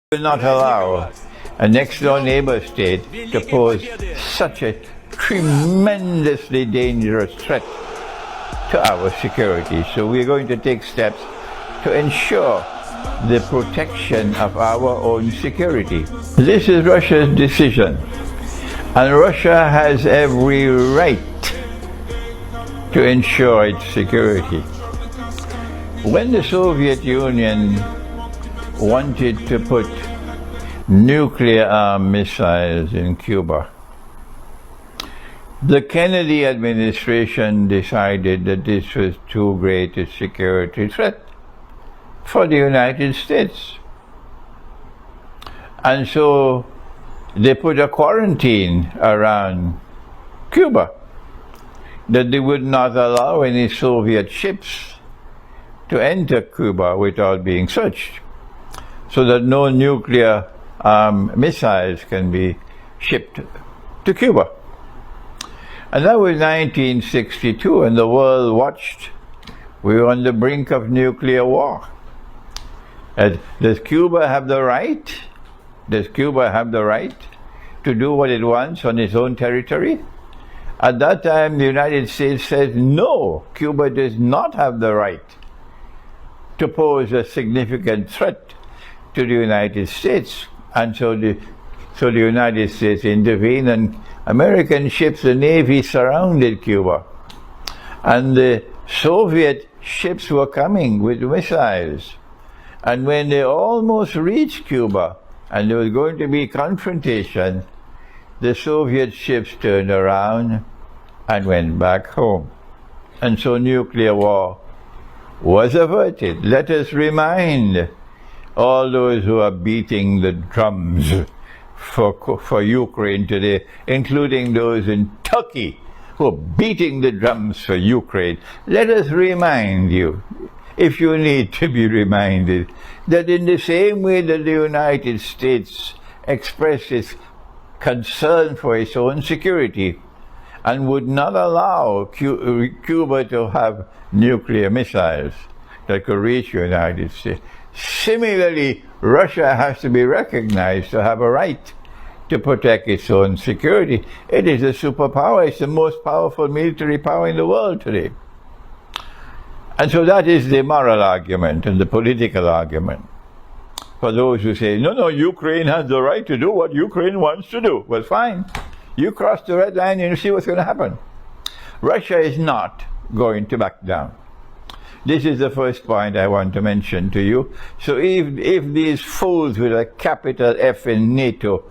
will not allow a next-door neighbor state to pose such a tremendously dangerous threat to our security. So we're going to take steps to ensure the protection of our own security. This is Russia's decision, and Russia has every right to ensure its security. When the Soviet Union wanted to put nuclear-armed missiles in Cuba, the Kennedy administration decided that this was too great a security threat for the United States. And so they put a quarantine around Cuba, that they would not allow any Soviet ships to enter Cuba without being searched, so that no nuclear missiles can be shipped to Cuba. And that was 1962, and the world watched. We were on the brink of nuclear war. Does Cuba have the right? Does Cuba have the right to do what it wants on its own territory? At that time, the United States said, no, Cuba does not have the right to pose a significant threat to the United States. And so the United States intervened, and American ships, the Navy, surrounded Cuba. And the Soviet ships were coming with missiles. And when they almost reached Cuba, and there was going to be confrontation, the Soviet ships turned around and went back home. And so nuclear war was averted. Let us remind all those who are beating the drums for Ukraine today, including those in Turkey who are beating the drums for Ukraine. Let us remind you, if you need to be reminded, that in the same way that the United States expressed its concern for its own security and would not allow Cuba to have nuclear missiles that could reach the United States, similarly, Russia has to be recognized to have a right to protect its own security. It is a superpower. It's the most powerful military power in the world today. And so that is the moral argument and the political argument for those who say, no, Ukraine has the right to do what Ukraine wants to do. Well, fine. You cross the red line and you see what's going to happen. Russia is not going to back down. This is the first point I want to mention to you. So if these fools with a capital F in NATO